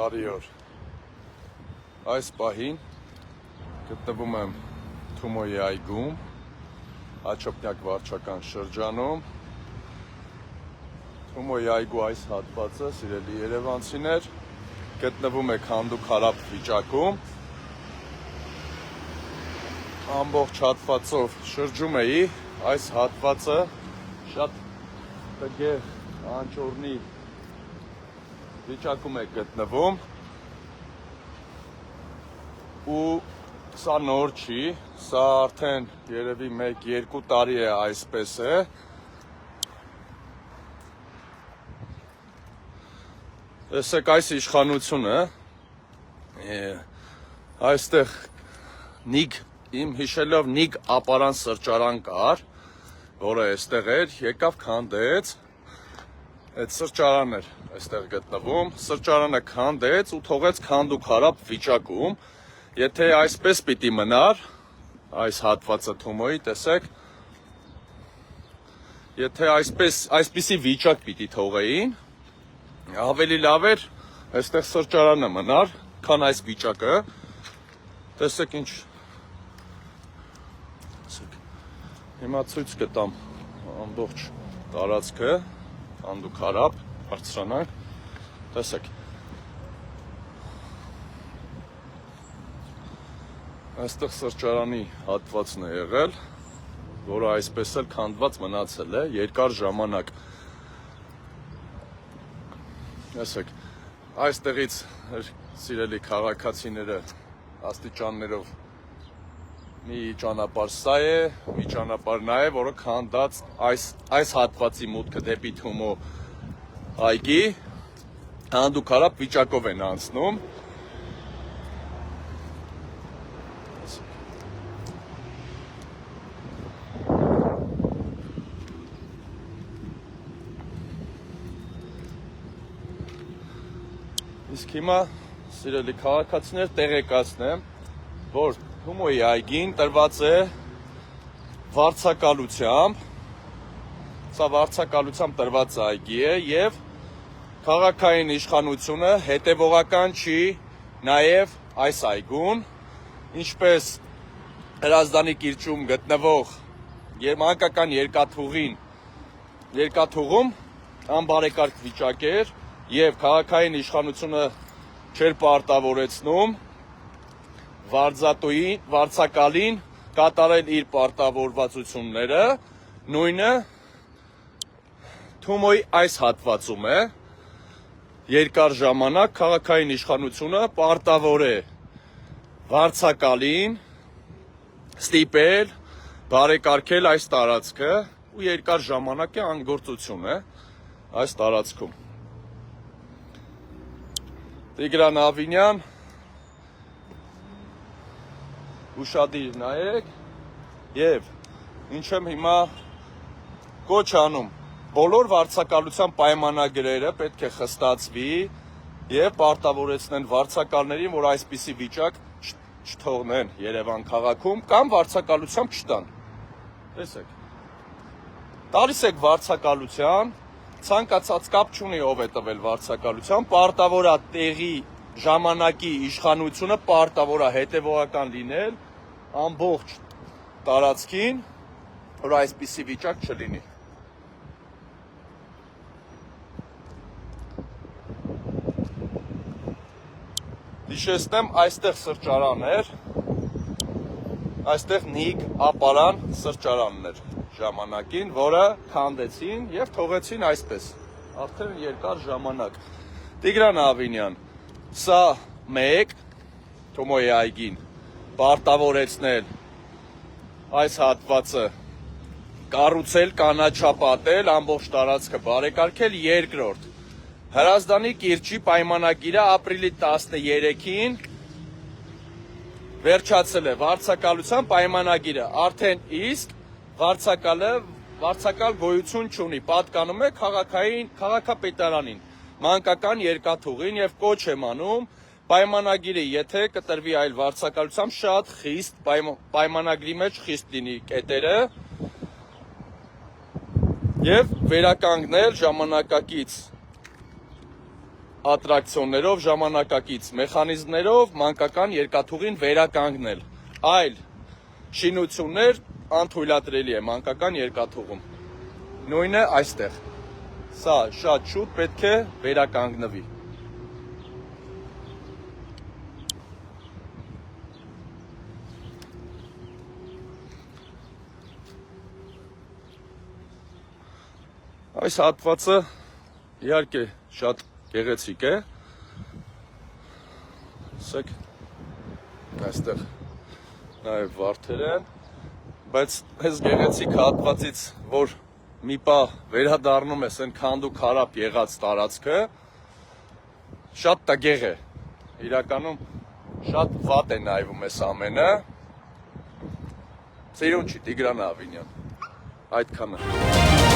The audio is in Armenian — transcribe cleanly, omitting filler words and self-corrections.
Բարի օր։ Այս պահին գտնվում եմ Թումոյի այգում, Հաչոփնյակ վարչական շրջանում։ Թումոյի այգու այս հատվածը, սիրելի երևանցիներ, գտնվում է քանդու-քարափ վիճակում։ Ամբողջ հատվածով շրջում էի, այս հատվածը շատ տգեղ անճոռնի վիճակում է գտնվում ու սա նոր չի, սա արդեն երևի 1-2 տարի է այսպես է։ Տեսեք այս իշխանությունը, այստեղ իմ հիշելով Նիկ ապարան սրճարան կար, որը այստեղ էր, եկավ քանդեց, այդ սրճարանն էր այստեղ գտնվում, սրճարանը քանդեց ու թողեց քանդու-քարափ վիճակում։ Եթե այսպես պիտի մնար, այս հատվածը Թումոյի, տեսեք, եթե այսպիսի վիճակ պիտի թողեին, ավելի լավ էր այստեղ սրճարանը մնար, քան այս վիճակը։ Տեսեք ինչ, հիմա ցույց կտամ ամբողջ տարածքը, քանդու-քարափ, բարձրանանք, տեսեք։ Այստեղ սրճարանի հատվածն է եղել, որը այսպես էլ քանդված մնացել է երկար ժամանակ։ Տեսեք, այստեղից սիրելի քաղաքացիները աստիճաններով մի ճանապարհ սա է, մի ճանապարհ նա է, որը քանդած այս հատվածի մուտքը դեպի Թումո այգի քանդու-քարափ վիճակով են անցնում։ Իսկ հիմա սիրելի քաղաքացիներ տեղեկացնեմ, որ Թումոյի այգին տրված է վարձակալությամբ, սա վարձակալությամբ տրված այգի է և քաղաքային իշխանությունը հետևողական չի նաև այս այգուն, ինչպես Հրազդանի կիրճում գտնվող մանկական երկաթուղում անբարեկարգ վիճակ էր և քաղաքային իշխանությունը չէր պարտավորեցնում վարձակալին կատարել իր պարտավորվածությունները, նույնը Թումոյի այս հատվածում է, երկար ժամանակ քաղաքային իշխանությունը պարտավոր է վարձակալին ստիպել բարեկարգել այս տարածքը ու երկար ժամանակ է անգործություն է այս տարածքում։ Տիգրան Ավինյան, ուշադիր նայեք և ինչ եմ հիմա կոչ անում, բոլոր վարձակալության պայմանագրերը պետք է խստացվի և պարտավորեցնեն վարձակալներին, որ այսպիսի վիճակ չթողնեն Երևան քաղաքում կամ վարձակալությամբ չտան։ Տեսեք, տալիս եք վարձակալության, ցանկացած կապ չունի ով է տվել վարձակալության, պարտավոր է տեղի ժամանակի իշխանությունը պարտավոր է հետևողական լինել ամբողջ տարածքին, որ այսպիսի վիճակ չլինի։ Հիշեցնեմ, այստեղ սրճարան էր, այստեղ Նիկ ապարան սրճարանն էր ժամանակին, որը քանդեցին և թողեցին այսպես, արդեն երկար ժամանակ։ Տիգրան Ավինյան, սա մեկ, Թումոյի այգին պարտավորեցնել այս հատվածը կառուցել, կանաչապատել, ամբողջ տարածքը բարեկարգել, երկրորդ Հրազդանի կիրճի պայմանագիրը ապրիլի 13-ին վերջացել է վարձակալության պայմանագիրը, արդեն իսկ վարձակալ գոյություն չունի, պատկանում է քաղաքապետարանին, մանկական երկաթուղին և կոչ եմ անում պայմանագիրը, եթե կտրվի այլ վարձակալությամբ, շատ խիստ պայմանագրի մեջ խիստ լինի կետերը և վերականգնել ժամանակակից ատրակցիոններով, ժամանակակից մեխանիզմներով մանկական երկաթուղին վերականգնել, այլ շինություններ անթույլատրելի է մանկական երկաթուղում, նույնը այստեղ, սա շատ շուտ պետք է վերականգնվի։ Այս հատվածը իհարկե շատ գեղեցիկ է, ասեք, այստեղ նաև վարդեր են, բայց այս գեղեցիկ հատվածից, որ մի պահ վերադառնում ես այն քանդու քարապ եղած տարածքը, շատ տգեղ է, իրականում շատ վատ է նայվում այս ամենը, ծերուն չի Տիգրան Ավինյան, այդքանը։